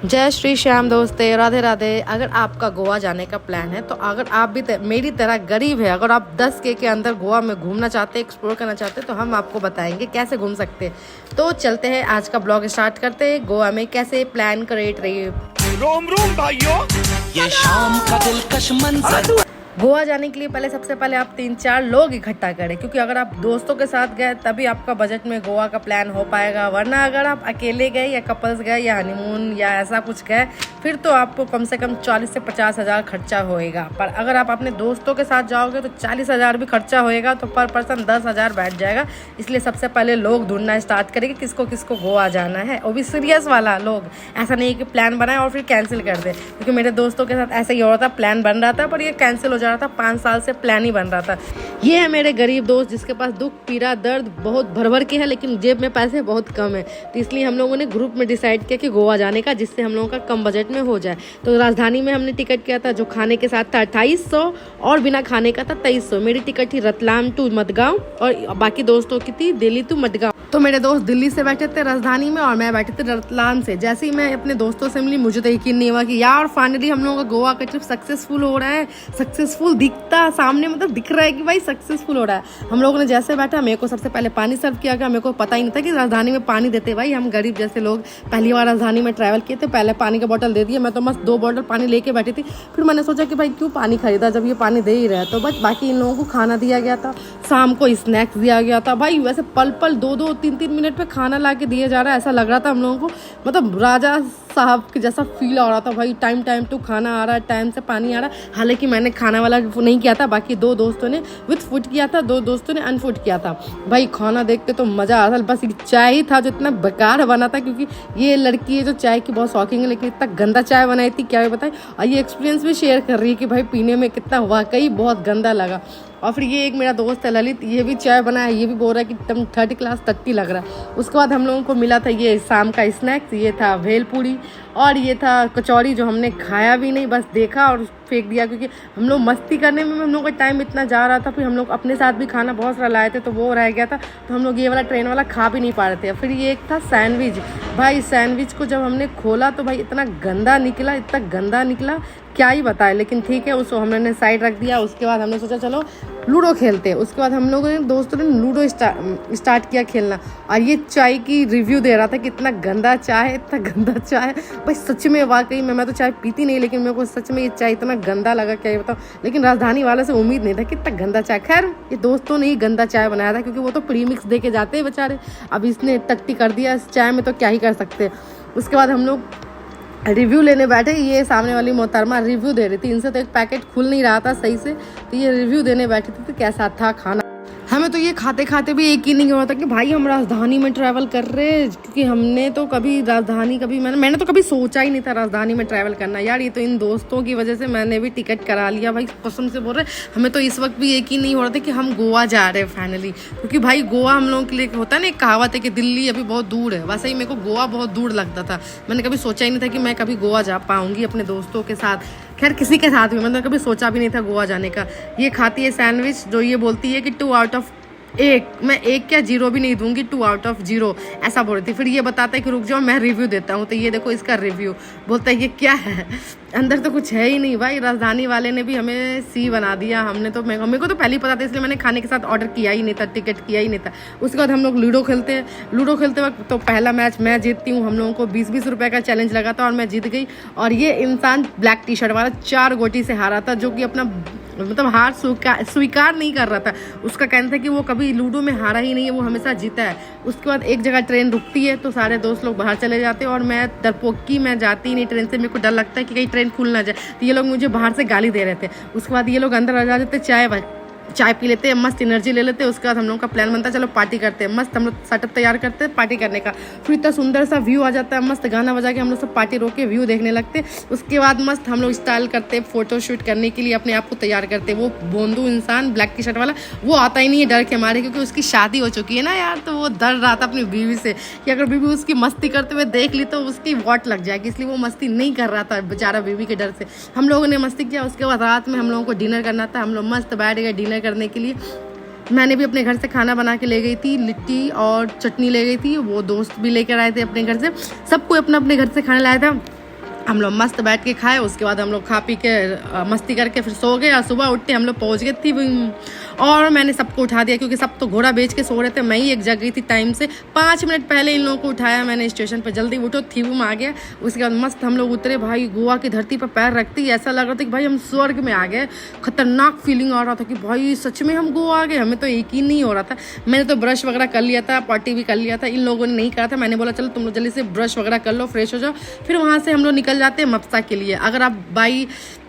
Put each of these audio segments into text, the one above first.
जय श्री श्याम दोस्ते, राधे राधे। अगर आपका गोवा जाने का प्लान है तो अगर आप भी मेरी तरह गरीब है, अगर आप 10K के अंदर गोवा में घूमना चाहते हैं, एक्सप्लोर करना चाहते हैं, तो हम आपको बताएंगे कैसे घूम सकते हैं। तो चलते हैं, आज का ब्लॉग स्टार्ट करते हैं। गोवा में कैसे प्लान क्रिएट रही है। रोम रोम भाइयों, ये शाम का दिलकश मंजर। गोवा जाने के लिए पहले सबसे पहले आप 3-4 लोग इकट्ठा करें, क्योंकि अगर आप दोस्तों के साथ गए तभी आपका बजट में गोवा का प्लान हो पाएगा। वरना अगर आप अकेले गए या कपल्स गए या हनीमून या ऐसा कुछ गए, फिर तो आपको कम से कम 40 से 50 हज़ार खर्चा होएगा। पर अगर आप अपने दोस्तों के साथ जाओगे तो 40 हज़ार भी खर्चा होएगा, तो पर पर्सन 10 हज़ार बैठ जाएगा। इसलिए सबसे पहले लोग ढूंढना स्टार्ट करेंगे किसको किसको गोवा जाना है, और भी सीरियस वाला लोग। ऐसा नहीं कि प्लान बनाए और फिर कैंसिल कर दे, क्योंकि मेरे दोस्तों के साथ ऐसा ही हो रहा था। प्लान बन रहा था पर ये कैंसिल हो जा रहा था। 5 साल से प्लान ही बन रहा था। ये है मेरे गरीब दोस्त, जिसके पास दुख पीड़ा दर्द बहुत भर भर के है, लेकिन जेब में पैसे बहुत कम है। तो इसलिए हम लोगों ने ग्रुप में डिसाइड किया कि गोवा जाने का, जिससे हम लोगों का कम बजट में हो जाए। तो राजधानी में हमने टिकट किया था, जो खाने के साथ था 2800 और बिना खाने का था 2300। मेरी टिकट थी रतलाम टू मडगांव और बाकी दोस्तों की थी दिल्ली टू मडगांव। तो मेरे दोस्त दिल्ली से बैठे थे राजधानी में और मैं बैठे थे रतलाम से। जैसे ही मैं अपने दोस्तों से मिली, मुझे तो यकीन नहीं हुआ कि यार फाइनली हम लोगों का गोवा का ट्रिप सक्सेसफुल हो रहा है। सक्सेसफुल दिखता सामने, मतलब दिख रहा है कि भाई सक्सेसफुल हो रहा है। हम लोगों ने जैसे बैठा, मेरे को सबसे पहले पानी सर्व किया गया। मेरे को पता ही नहीं था कि राजधानी में पानी देते। भाई हम गरीब जैसे लोग पहली बार राजधानी में ट्रैवल किए थे, पहले पानी का बोतल दे दिया। मैं तो मस्त 2 बॉटल पानी लेके बैठी थी। फिर मैंने सोचा कि भाई क्यों पानी खरीदा जब ये पानी दे ही रहा है। तो बस बाकी इन लोगों को खाना दिया गया था, शाम को स्नैक्स दिया गया था। भाई वैसे पल पल 2-2, 3-3 मिनट पे खाना ला के दिया जा रहा है। ऐसा लग रहा था हम लोगों को, मतलब राजा साहब के जैसा फील हो रहा था। भाई टाइम टाइम टू खाना आ रहा है, टाइम से पानी आ रहा है। हालांकि मैंने खाना वाला नहीं किया था, बाकी 2 दोस्तों ने विथ फूड किया था, 2 दोस्तों ने अनफूड किया था। भाई खाना देख के तो मज़ा आ रहा था। बस चाय ही था जो इतना बेकार बना था, क्योंकि ये लड़की है जो चाय की बहुत शौकीन है, लेकिन इतना गंदा चाय बनाई थी क्या बताए। और ये एक्सपीरियंस भी शेयर कर रही है कि भाई पीने में कितना वाकई बहुत गंदा लगा। और फिर ये एक मेरा दोस्त है ललित, ये भी चाय बनाया, ये भी बोल रहा है कि एकदम 3rd क्लास टट्टी लग रहा है। उसके बाद हम लोगों को मिला था ये शाम का स्नैक्स, ये था भेलपूरी और ये था कचौड़ी, जो हमने खाया भी नहीं, बस देखा और फेंक दिया, क्योंकि हम लोग मस्ती करने में हम लोग का टाइम इतना जा रहा था। फिर हम लोग अपने साथ भी खाना बहुत सारा लाए थे, तो वो रह गया था, तो हम लोग ये वाला ट्रेन वाला खा भी नहीं पा रहे थे। फिर ये एक था सैंडविच। भाई सैंडविच को जब हमने खोला तो भाई इतना गंदा निकला, इतना गंदा निकला क्या ही बताए। लेकिन ठीक है, उसको हमने साइड रख दिया। उसके बाद हमने सोचा चलो लूडो खेलते हैं। उसके बाद हम लोगों ने दोस्तों ने लूडो स्टार्ट किया खेलना। और ये चाय की रिव्यू दे रहा था कि इतना गंदा चाय, इतना गंदा चाय। भाई सच में वाकई में, मैं तो चाय पीती नहीं, लेकिन मेरे को सच में ये चाय इतना गंदा लगा, क्या ये बताओ। लेकिन राजधानी वाले से उम्मीद नहीं था कि इतना गंदा चाय। खैर ये दोस्तों ने ही गंदा चाय बनाया था, क्योंकि वो तो प्रीमिक्स दे के जाते हैं बेचारे। अब इसने टट्टी कर दिया इस चाय में, तो क्या ही कर सकते। उसके बाद हम लोग रिव्यू लेने बैठे। ये सामने वाली मोहतरमा रिव्यू दे रही थी, इनसे तो एक पैकेट खुल नहीं रहा था सही से, तो ये रिव्यू देने बैठी थी। तो कैसा था खाना। हमें तो ये खाते खाते भी एक ही नहीं हो रहा था कि भाई हम राजधानी में ट्रैवल कर रहे हैं, क्योंकि हमने तो कभी राजधानी मैंने तो कभी सोचा ही नहीं था राजधानी में ट्रैवल करना। यार ये तो इन दोस्तों की वजह से मैंने भी टिकट करा लिया। भाई कसम से बोल रहे, हमें तो इस वक्त भी एक ही नहीं हो रहा था कि हम गोवा जा रहे हैं फाइनली। क्योंकि भाई गोवा हम लोगों के लिए होता है ना, एक कहावत है कि दिल्ली अभी बहुत दूर है, वैसे ही मेरे को गोवा बहुत दूर लगता था। मैंने कभी सोचा ही नहीं था कि मैं कभी गोवा जा पाऊंगी अपने दोस्तों के साथ। खैर किसी के साथ भी, मैंने कभी सोचा भी नहीं था गोवा जाने का। ये खाती है सैंडविच, जो ये बोलती है कि 2 आउट ऑफ 1, मैं 1 क्या 0 भी नहीं दूंगी, 2 आउट ऑफ 0 ऐसा बोल रही थी। फिर ये बताता है कि रुक जाओ मैं रिव्यू देता हूँ। तो ये देखो इसका रिव्यू, बोलता है ये क्या है, अंदर तो कुछ है ही नहीं। भाई राजधानी वाले ने भी हमें सी बना दिया। मेरे को तो पहले ही पता था, इसलिए मैंने खाने के साथ ऑर्डर किया ही नहीं था, टिकट किया ही नहीं था। उसके बाद हम लोग लूडो खेलते हैं। लूडो खेलते वक्त तो पहला मैच मैं जीतती हूँ। हम लोगों को 20-20 रुपये का चैलेंज लगा था और मैं जीत गई। और ये इंसान ब्लैक टी शर्ट वाला 4 गोटी से हारा था, जो कि अपना मतलब हार स्वीकार नहीं कर रहा था। उसका कहना था कि वो कभी लूडो में हारा ही नहीं है, वो हमेशा जीता है। उसके बाद एक जगह ट्रेन रुकती है, तो सारे दोस्त लोग बाहर चले जाते हैं और मैं डरपोकी, मैं जाती नहीं ट्रेन से। मेरे को डर लगता है कि कहीं ट्रेन खुल ना जाए। तो ये लोग मुझे बाहर से गाली दे रहे थे। उसके बाद ये लोग अंदर आ जाते थे, चाय पी लेते हैं, मस्त एनर्जी ले लेते हैं। उसके बाद हम लोग का प्लान बनता है चलो पार्टी करते हैं। मस्त हम लोग सेटअप तैयार करते हैं पार्टी करने का। फिर इतना सुंदर सा व्यू आ जाता है, मस्त गाना बजा के हम लोग सब पार्टी रोक के व्यू देखने लगते हैं। उसके बाद मस्त हम लोग स्टाइल करते हैं, फोटो शूट करने के लिए अपने आप को तैयार करते हैं। वो बोंदू इंसान ब्लैक टी शर्ट वाला, वो आता ही नहीं है डर के मारे, क्योंकि उसकी शादी हो चुकी है ना यार। तो वो डर रहा था अपनी बीवी से कि अगर बीवी उसकी मस्ती करते हुए देख ली तो उसकी वॉट लग जाएगी, इसलिए वो मस्ती नहीं कर रहा था बेचारा बीवी के डर से। हम लोगों ने मस्ती किया। उसके बाद रात में हम लोगों को डिनर करना था। हम लोग मस्त बैठ गए डिनर करने के लिए। मैंने भी अपने घर से खाना बना के ले गई थी, लिट्टी और चटनी ले गई थी। वो दोस्त भी लेकर आए थे अपने घर से, सब कोई अपना अपने घर से खाना लाया था। हम लोग मस्त बैठ के खाए, उसके बाद हम लोग खा पी के मस्ती करके फिर सो गए। और सुबह उठते हम लोग पहुंच गए थी और मैंने सबको उठा दिया क्योंकि सब तो घोड़ा बेच के सो रहे थे। मैं ही एक जग गई थी टाइम से, 5 मिनट पहले इन लोगों को उठाया मैंने स्टेशन पर, जल्दी उठो थीवुम आ गया। उसके बाद मस्त हम लोग उतरे भाई। गोवा की धरती पर पैर रखते ही ऐसा लग रहा था कि भाई हम स्वर्ग में आ गए। खतरनाक फीलिंग आ रहा था कि भाई सच में हम गोवा आ गए, हमें तो यकीन नहीं हो रहा था। मैंने तो ब्रश वगैरह कर लिया था, पार्टी भी कर लिया था, इन लोगों ने नहीं करा था। मैंने बोला चलो तुम लोग जल्दी से ब्रश वगैरह कर लो, फ्रेश हो जाओ, फिर वहाँ से हम लोग निकल जाते हैं मप्सा के लिए। अगर आप बाई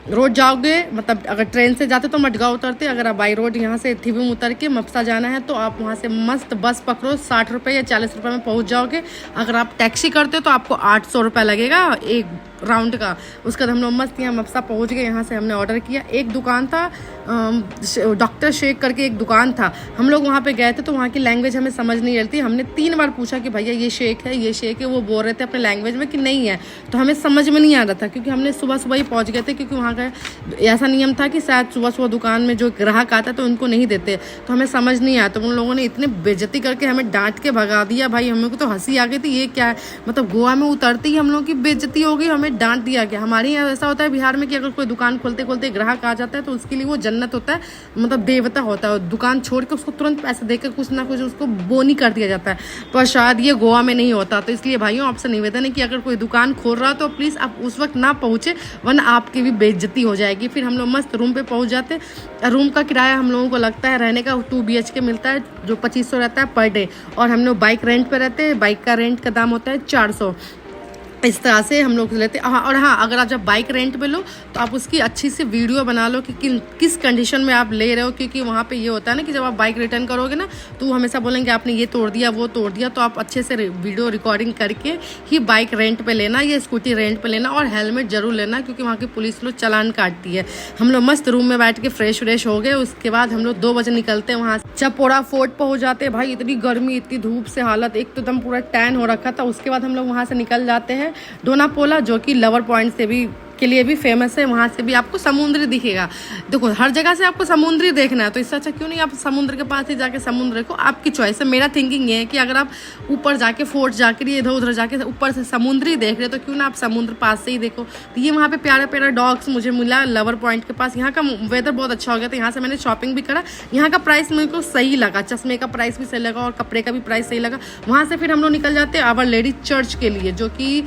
रोड जाओगे, मतलब अगर ट्रेन से जाते तो मडगांव उतरते, अगर आप बाई रोड यहाँ से थिवुम उतर के मप्सा जाना है तो आप वहाँ से मस्त बस पकड़ो, 60 रुपये या 40 रुपये में पहुँच जाओगे। अगर आप टैक्सी करते हो तो आपको 800 रुपये लगेगा एक राउंड का। उसके बाद हम लोग मस्त यहाँ मप्सा पहुँच गए। यहाँ से हमने ऑर्डर किया। एक दुकान था डॉक्टर शेख करके एक दुकान था, हम लोग वहाँ पे गए थे तो वहाँ की लैंग्वेज हमें समझ नहीं रहती। हमने 3 बार पूछा कि भैया ये शेक है, ये शेक है। वो बोल रहे थे अपने लैंग्वेज में कि नहीं है, तो हमें समझ में नहीं आ रहा था क्योंकि हमने सुबह सुबह ही पहुँच गए थे। क्योंकि वहाँ का ऐसा नियम था कि शायद सुबह सुबह दुकान में जो ग्राहक आता है तो उनको नहीं देते, तो हमें समझ नहीं आया। तो उन लोगों ने इतने बेइज्जती करके हमें डांट के भगा दिया भाई, हमें को तो हंसी आ गई थी। ये क्या है, मतलब गोवा में उतरते ही हम लोगों की बेइज्जती हो गई, हमें डांट दिया गया। हमारे यहाँ ऐसा होता है बिहार में कि अगर कोई दुकान खोलते खोलते ग्राहक आ जाता है तो उसके लिए वो जन्नत होता है, मतलब देवता होता है। दुकान छोड़ के उसको तुरंत पैसे देकर कुछ ना कुछ उसको बोनी कर दिया जाता है, पर शायद ये गोवा में नहीं होता। तो इसलिए भाइयों आपसे निवेदन है कि अगर कोई दुकान खोल रहा तो प्लीज़ आप उस वक्त ना पहुँचे, वरना आपकी भी बेइज्जती हो जाएगी। फिर हम लोग मस्त रूम पे पहुँच जाते। रूम का किराया हम लोगों को लगता है रहने का 2 BHK मिलता है जो 2500 रहता है पर डे, और हम लोग बाइक रेंट पे रहते हैं। बाइक का रेंट का दाम होता है 400। इस तरह से हम लोग लेते। हाँ, और हाँ, अगर आप जब बाइक रेंट पे लो तो आप उसकी अच्छी सी वीडियो बना लो कि किस कंडीशन में आप ले रहे हो, क्योंकि वहाँ पे ये होता है ना कि जब आप बाइक रिटर्न करोगे ना तो वो हमेशा बोलेंगे आपने ये तोड़ दिया वो तोड़ दिया। तो आप अच्छे से वीडियो रिकॉर्डिंग करके ही बाइक रेंट पे लेना या स्कूटी रेंट पे लेना, और हेलमेट जरूर लेना क्योंकि वहाँ की पुलिस लोग चालान काटती है। हम लोग मस्त रूम में बैठ के फ्रेश व्रेश हो गए। उसके बाद हम लोग 2 बजे निकलते हैं वहाँ से। चपोरा फोर्ट पहुँच जाते। भाई इतनी गर्मी, इतनी धूप से हालत एक तो एकदम पूरा टैन हो रखा था। उसके बाद हम लोग वहाँ से निकल जाते हैं डोनापोला, जो कि लवर पॉइंट से भी के लिए भी फेमस है। वहाँ से भी आपको समुद्र दिखेगा। देखो हर जगह से आपको समुद्र देखना है तो इससे अच्छा क्यों नहीं आप समुद्र के पास ही जाके समुद्र देखो, आपकी चॉइस है। मेरा थिंकिंग ये है कि अगर आप ऊपर जाके फोर्ट जाकर इधर उधर जाके ऊपर से समुद्र ही देख रहे तो क्यों ना आप समुद्र पास से ही देखो। तो ये वहाँ पे प्यारा प्यारा डॉग्स मुझे मिला लवर पॉइंट के पास। यहाँ का वेदर बहुत अच्छा हो गया था, यहाँ से मैंने शॉपिंग भी करा। यहाँ का प्राइस मेरे को सही लगा, चश्मे का प्राइस भी सही लगा और कपड़े का भी प्राइस सही लगा। वहाँ से फिर हम लोग निकल जाते हैं आवर लेडी चर्च के लिए, जो कि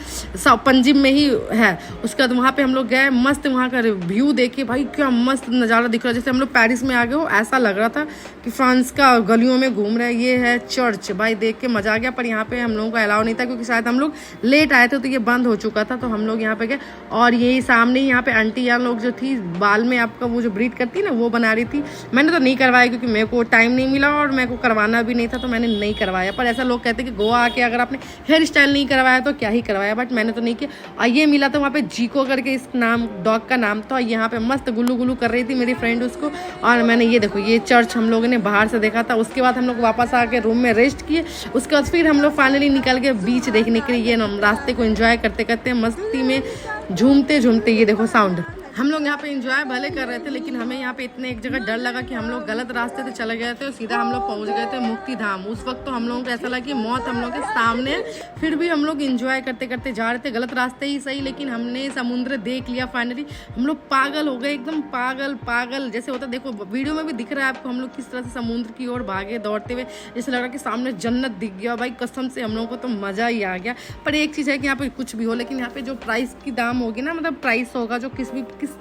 पंजिम में ही है। उसके बाद वहाँ पे हम लोग गए, मस्त वहाँ का व्यू देखे। भाई क्या मस्त नज़ारा दिख रहा है, जैसे हम लोग पेरिस में आ गए हो, ऐसा लग रहा था कि फ्रांस का गलियों में घूम रहे हैं। ये है चर्च, भाई देख के मजा आ गया। पर यहाँ पे हम लोगों का अलाउ नहीं था क्योंकि शायद हम लोग लेट आए थे तो ये बंद हो चुका था। तो हम लोग यहाँ पे गए और यही सामने यहाँ पे आंटी यार लोग जो थी बाल में आपका वो जो ब्रीड करती है ना वो बना रही थी। मैंने तो नहीं करवाया क्योंकि मेरे को टाइम नहीं मिला और मेरे को करवाना भी नहीं था, तो मैंने नहीं करवाया। पर ऐसा लोग कहते हैं कि गोवा आके अगर आपने हेयर स्टाइल नहीं करवाया तो क्या ही करवाया, बट मैंने तो नहीं किया। और ये मिला था वहाँ पे जीको करके इस नाम डॉग का नाम था। यहाँ पे मस्त गुल्लू गुल्लू कर रही थी मेरी फ्रेंड उसको, और मैंने ये देखो ये चर्च हम लोगों ने बाहर से देखा था। उसके बाद हम लोग वापस आके रूम में रेस्ट किए। उसके बाद फिर हम लोग फाइनली निकल गए बीच देखने के लिए। ये रास्ते को एंजॉय करते करते मस्ती में झूमते झूमते, ये देखो साउंड, हम लोग यहाँ पे एंजॉय भले कर रहे थे, लेकिन हमें यहाँ पे इतने एक जगह डर लगा कि हम लोग गलत रास्ते से चले गए थे और सीधा हम लोग पहुँच गए थे मुक्ति धाम। उस वक्त तो हम लोगों को ऐसा लगा कि मौत हम लोग के सामने है, फिर भी हम लोग एंजॉय करते करते जा रहे थे। गलत रास्ते ही सही, लेकिन हमने समुद्र देख लिया फाइनली। हम लोग पागल हो गए, एकदम पागल पागल जैसे होता। देखो वीडियो में भी दिख रहा है आपको हम लोग किस तरह से समुद्र की ओर भागे दौड़ते हुए, जैसे लग रहा कि सामने जन्नत दिख गया। भाई कसम से हम लोगों को तो मज़ा ही आ गया। पर एक चीज़ है कि यहाँ पे कुछ भी हो, लेकिन यहाँ पे जो प्राइस की दाम होगी ना, मतलब प्राइस होगा जो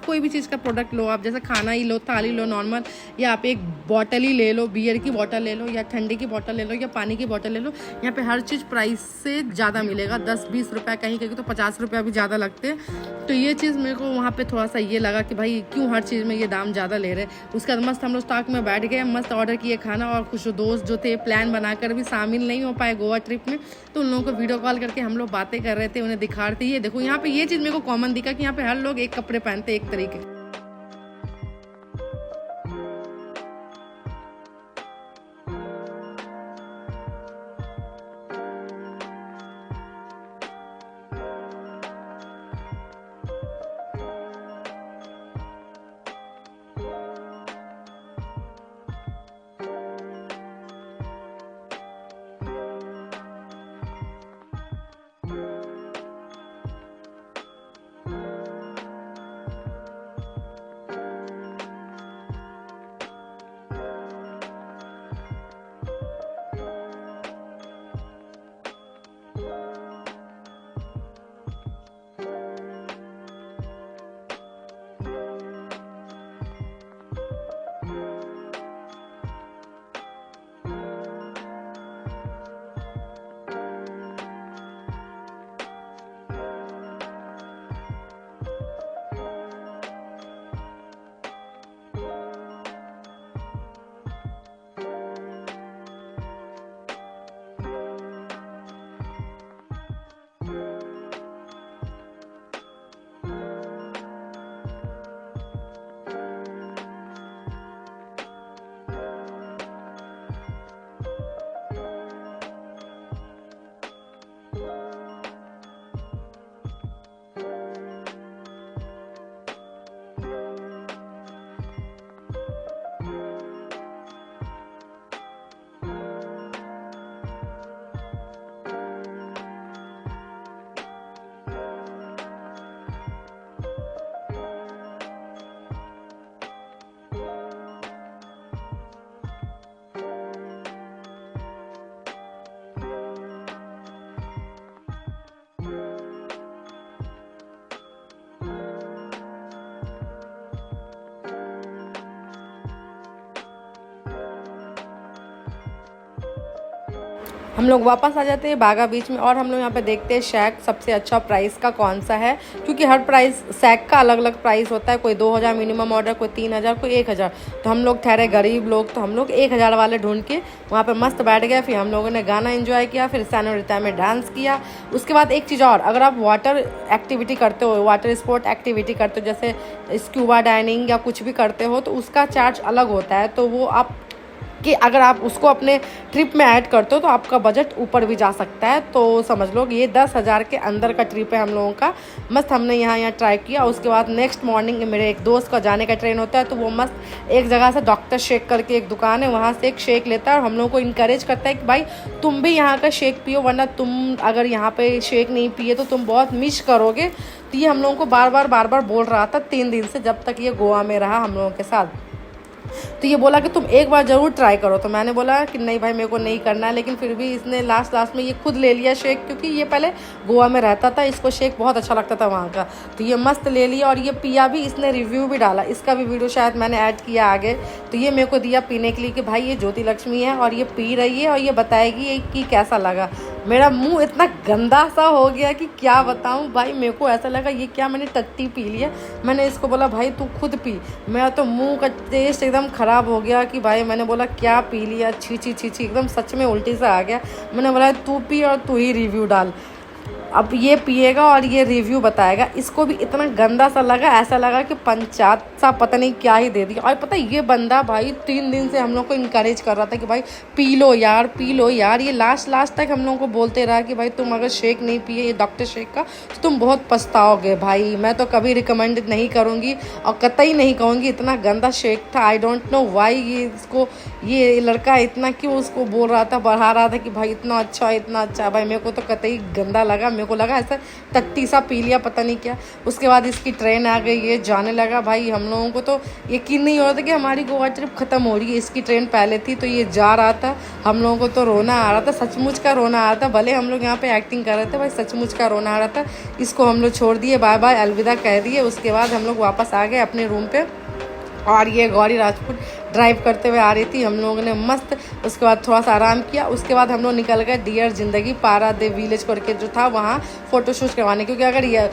कोई भी चीज़ का प्रोडक्ट लो आप, जैसे खाना ही लो, थाली लो नॉर्मल, या आप एक बॉटल ही ले लो, बियर की बॉटल ले लो या ठंडे की बॉटल ले लो या पानी की बॉटल ले लो, यहाँ पे हर चीज़ प्राइस से ज़्यादा मिलेगा। 10-20 रुपये, कहीं कहीं तो 50 रुपये भी ज़्यादा लगते हैं। तो ये चीज़ मेरे को वहाँ पे थोड़ा सा ये लगा कि भाई क्यों हर चीज़ में ये दाम ज़्यादा ले रहे हैं। उसके बाद मस्त हम लोग स्टॉक में बैठ गए, मस्त ऑर्डर किए खाना, और कुछ दोस्त जो थे प्लान बनाकर भी शामिल नहीं हो पाए गोवा ट्रिप में, तो उन लोगों को वीडियो कॉल करके हम लोग बातें कर रहे थे, उन्हें दिखा रहे थे। ये देखो यहाँ पे ये चीज़ मेरे को कॉमन दिखा कि यहाँ पे हर लोग एक कपड़े पहनते एक तरीके। हम लोग वापस आ जाते हैं बागा बीच में और हम लोग यहाँ पे देखते हैं शैक सबसे अच्छा प्राइस का कौन सा है, क्योंकि हर प्राइस शैक का अलग अलग प्राइस होता है। कोई 2000 मिनिमम ऑर्डर, कोई 3000, कोई 1000। तो हम लोग ठहरे गरीब लोग, तो हम लोग 1000 वाले ढूंढ के वहाँ पे मस्त बैठ गए। फिर हम लोगों ने गाना एंजॉय किया, फिर सेनोरिटा में डांस किया। उसके बाद एक चीज़ और, अगर आप वाटर एक्टिविटी करते हो, वाटर स्पोर्ट एक्टिविटी करते हो, जैसे स्क्यूबा डाइनिंग या कुछ भी करते हो, तो उसका चार्ज अलग होता है। तो वो आप कि अगर आप उसको अपने ट्रिप में ऐड करते हो तो आपका बजट ऊपर भी जा सकता है। तो समझ लो कि ये 10,000 के अंदर का ट्रिप है हम लोगों का। मस्त हमने यहाँ ट्राई किया। उसके बाद नेक्स्ट मॉर्निंग मेरे एक दोस्त का जाने का ट्रेन होता है, तो वो मस्त एक जगह से डॉक्टर शेक करके एक दुकान है, वहाँ से एक शेक लेता है और हम लोगों को इनकरेज करता है कि भाई तुम भी यहाँ का शेक पियो, वरना तुम अगर यहाँ पे शेक नहीं पिए तो तुम बहुत मिस करोगे। तो ये हम लोगों को बार बार बोल रहा था 3 दिन से, जब तक ये गोवा में रहा हम लोगों के साथ। तो ये बोला कि तुम एक बार ज़रूर ट्राई करो। तो मैंने बोला कि नहीं भाई, मेरे को नहीं करना है। लेकिन फिर भी इसने लास्ट में ये खुद ले लिया शेक, क्योंकि ये पहले गोवा में रहता था, इसको शेक बहुत अच्छा लगता था वहाँ का। तो ये मस्त ले लिया और ये पिया भी, इसने रिव्यू भी डाला। इसका भी वीडियो शायद मैंने ऐड किया आगे। तो ये मेरे को दिया पीने के लिए कि भाई ये ज्योति लक्ष्मी है और ये पी रही है और ये बताएगी कि कैसा लगा। मेरा मुंह इतना गंदा सा हो गया कि क्या बताऊं भाई। मेरे को ऐसा लगा ये क्या, मैंने टट्टी पी लिया। मैंने इसको बोला भाई तू खुद पी। मेरा तो मुंह का टेस्ट एकदम ख़राब हो गया कि भाई, मैंने बोला क्या पी लिया, छी छी छी छी, एकदम सच में उल्टी सा आ गया। मैंने बोला तू पी और तू ही रिव्यू डाल। अब ये पिएगा और ये रिव्यू बताएगा। इसको भी इतना गंदा सा लगा, ऐसा लगा कि पंचायत सा पता नहीं क्या ही दे दिया। और पता है ये बंदा भाई 3 दिन से हम लोग को इनकरेज कर रहा था कि भाई पी लो यार, पी लो यार। ये लास्ट तक हम लोग को बोलते रहा कि भाई तुम अगर शेक नहीं पिए, ये डॉक्टर शेक का, तो तुम बहुत पछताओगे भाई। मैं तो कभी रिकमेंड नहीं करूँगी और कतई नहीं कहूँगी। इतना गंदा शेक था। आई डोंट नो वाई ये लड़का इतना क्यों उसको बोल रहा था, बढ़ा रहा था कि भाई इतना अच्छा है भाई। मेरे को तो कतई गंदा लगा। मेरे को लगा ऐसा टट्टी सा पी लिया, पता नहीं क्या। उसके बाद इसकी ट्रेन आ गई, ये जाने लगा। भाई हम लोगों को तो यकीन नहीं हो रहा था कि हमारी गोवा ट्रिप ख़त्म हो रही है। इसकी ट्रेन पहले थी, तो ये जा रहा था। हम लोगों को तो रोना आ रहा था, सचमुच का रोना आ रहा था। भले हम लोग यहाँ पे एक्टिंग कर रहे थे, भाई सचमुच का रोना आ रहा था। इसको हम लोग छोड़ दिए, बाय बाय अलविदा कह दिए। उसके बाद हम लोग वापस आ गए अपने रूम पे और ये गौरी राजपूत ड्राइव करते हुए आ रही थी। हम लोगों ने मस्त उसके बाद थोड़ा सा आराम किया। उसके बाद हम लोग निकल गए डियर जिंदगी पारादीप विलेज करके जो था वहाँ फ़ोटोशूट करवाने, क्योंकि अगर ये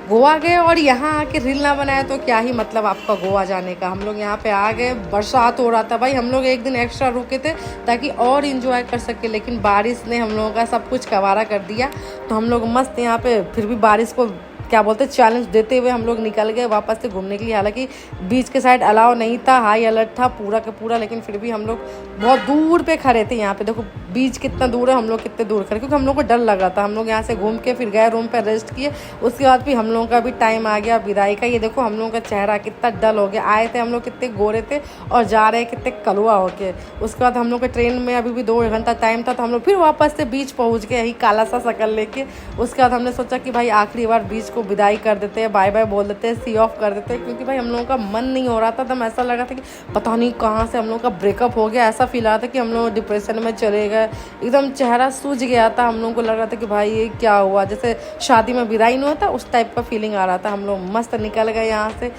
गोवा गए और यहाँ आके रील ना बनाए तो क्या ही मतलब आपका गोवा जाने का। हम लोग यहाँ पे आ गए, बरसात हो रहा था भाई। हम लोग एक दिन एक्स्ट्रा रुके थे ताकि और इन्जॉय कर सके, लेकिन बारिश ने हम लोगों का सब कुछ कवारा कर दिया। तो हम लोग मस्त यहाँ पे फिर भी बारिश को क्या बोलते चैलेंज देते हुए हम लोग निकल गए वापस से घूमने के लिए। हालांकि बीच के साइड अलाउ नहीं था, हाई अलर्ट था पूरा का पूरा, लेकिन फिर भी हम लोग बहुत दूर पे खड़े थे। यहाँ पे देखो बीच कितना दूर है, हम लोग कितने दूर खड़े, क्योंकि हम लोग को डर लग रहा था। हम लोग यहाँ से घूम के फिर गए रूम पे रेस्ट किए। उसके बाद भी हम लोगों का भी टाइम आ गया विदाई का। ये देखो हम लोगों का चेहरा कितना डल हो गया। आए थे हम लोग कितने गोरे थे और जा रहे कितने कलुआ होके। उसके बाद हम लोग के ट्रेन में अभी भी 2 घंटा टाइम था, तो हम लोग फिर वापस से बीच पहुँच गए, यही काला सा शक्ल लेके। उसके बाद हमने सोचा कि भाई आखिरी बार बीच को विदाई कर देते हैं, बाय बाय बोल देते हैं, सी ऑफ कर देते हैं, क्योंकि भाई हम लोगों का मन नहीं हो रहा था। एकदम ऐसा लगा था कि पता नहीं कहाँ से हम लोगों का ब्रेकअप हो गया। ऐसा फील आ रहा था कि हम लोग डिप्रेशन में चले गए। एकदम चेहरा सूझ गया था। हम लोगों को लग रहा था कि भाई ये क्या हुआ, जैसे शादी में विदाई नहीं होता उस टाइप का फीलिंग आ रहा था। हम लोग मस्त निकल गए यहाँ से,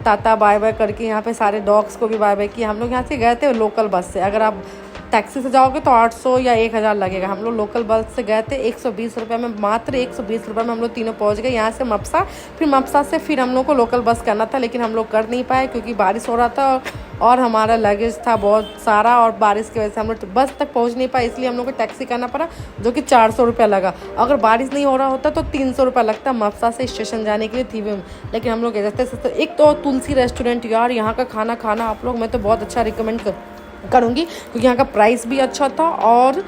टाटा बाय बाय करके। यहाँ पे सारे डॉग्स को भी बाय बाय किया। हम लोग यहाँ से गए थे लोकल बस से। अगर आप टैक्सी से जाओगे तो 800 या 1000 लगेगा। हम लोग लोकल बस से गए थे। 120 रुपये में, मात्र 120 रुपये में हम लोग तीनों पहुंच गए यहाँ से मपसा। फिर मपसा से फिर हम लोग को लोकल बस करना था, लेकिन हम लोग कर नहीं पाए क्योंकि बारिश हो रहा था और हमारा लगेज था बहुत सारा, और बारिश की वजह से हम लोग बस तक पहुँच नहीं पाए। इसलिए हम लोग को टैक्सी करना पड़ा, जो कि 400 रुपये लगा। अगर बारिश नहीं हो रहा होता तो 300 रुपये लगता मपसा से स्टेशन जाने के लिए थी में। लेकिन हम लोग जैसे एक तो तुलसी रेस्टोरेंट, यार यहाँ का खाना आप लोग, मैं तो बहुत अच्छा रिकमेंड करूँगी, क्योंकि यहाँ का प्राइस भी अच्छा था और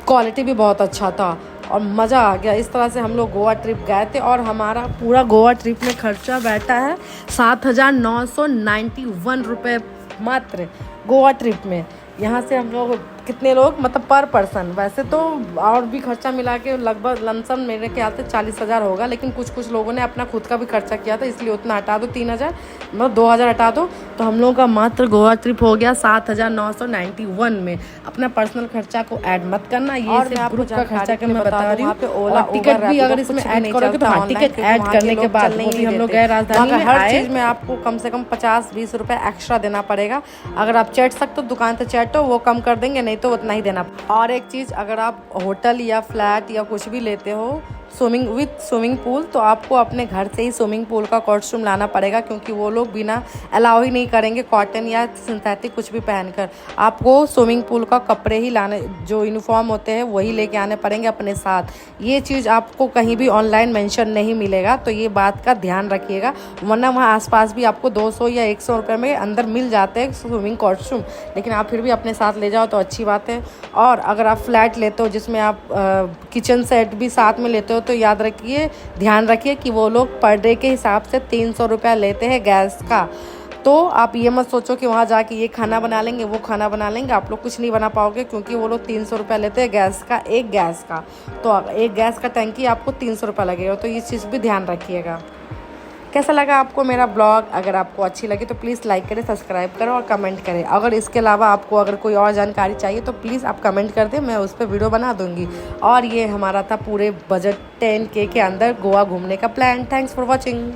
क्वालिटी भी बहुत अच्छा था और मज़ा आ गया। इस तरह से हम लोग गोवा ट्रिप गए थे और हमारा पूरा गोवा ट्रिप में खर्चा बैठा है 7,991 रुपये मात्र गोवा ट्रिप में। यहाँ से हम लोग कितने लोग, मतलब पर पर्सन, वैसे तो और भी खर्चा मिला के लगभग लमसम मेरे ख्याल से 40,000 होगा, लेकिन कुछ लोगों ने अपना खुद का भी खर्चा किया था, इसलिए उतना हटा दो, 3,000 मतलब 2,000 हटा दो, तो हम लोगों का मात्र गोवा ट्रिप हो गया 7,991 में। अपना पर्सनल खर्चा को ऐड मत करना, ये सिर्फ ग्रुप का खर्चा के मैं बता रही हूँ। और टिकट भी अगर इसमें ऐड करोगे तो हाँ, टिकट ऐड करने के बाद नहीं, हम लोग गए राजधानी में, हर चीज़ में आपको कम से कम 50-20 रुपये एक्स्ट्रा देना पड़ेगा। अगर आप चढ़ सकते हो दुकान से चढ़ो, वो कम कर देंगे, नहीं तो उतना ही देना। और एक चीज़, अगर आप होटल या फ्लैट या कुछ भी लेते हो स्विमिंग पूल, तो आपको अपने घर से ही स्विमिंग पूल का कॉस्ट्यूम लाना पड़ेगा, क्योंकि वो लोग बिना अलाउ ही नहीं करेंगे कॉटन या सिंथेटिक कुछ भी पहनकर। आपको स्विमिंग पूल का कपड़े ही लाने, जो यूनिफॉर्म होते हैं वही लेके आने पड़ेंगे अपने साथ। ये चीज़ आपको कहीं भी ऑनलाइन मेंशन नहीं मिलेगा, तो ये बात का ध्यान रखिएगा, वरना वहाँ आसपास भी आपको 200 या 100 रुपये में अंदर मिल जाते हैं स्विमिंग कॉस्ट्यूम, लेकिन आप फिर भी अपने साथ ले जाओ तो अच्छी बात है। और अगर आप फ्लैट लेते हो जिसमें आप किचन सेट भी साथ में लेते हो, तो याद रखिए, ध्यान रखिए कि वो लोग पर डे के हिसाब से 300 रुपया लेते हैं गैस का। तो आप ये मत सोचो कि वहाँ जाके ये खाना बना लेंगे वो खाना बना लेंगे, आप लोग कुछ नहीं बना पाओगे, क्योंकि वो लोग 300 रुपया लेते हैं गैस का, एक गैस का। तो एक गैस का टंकी आपको 300 रुपया लगेगा, तो ये चीज़ भी ध्यान रखिएगा। कैसा लगा आपको मेरा ब्लॉग? अगर आपको अच्छी लगी तो प्लीज़ लाइक करें, सब्सक्राइब करें और कमेंट करें। अगर इसके अलावा आपको अगर कोई और जानकारी चाहिए तो प्लीज़ आप कमेंट कर दें, मैं उस पर वीडियो बना दूँगी। और ये हमारा था पूरे बजट 10K के अंदर गोवा घूमने का प्लान। Thanks for watching.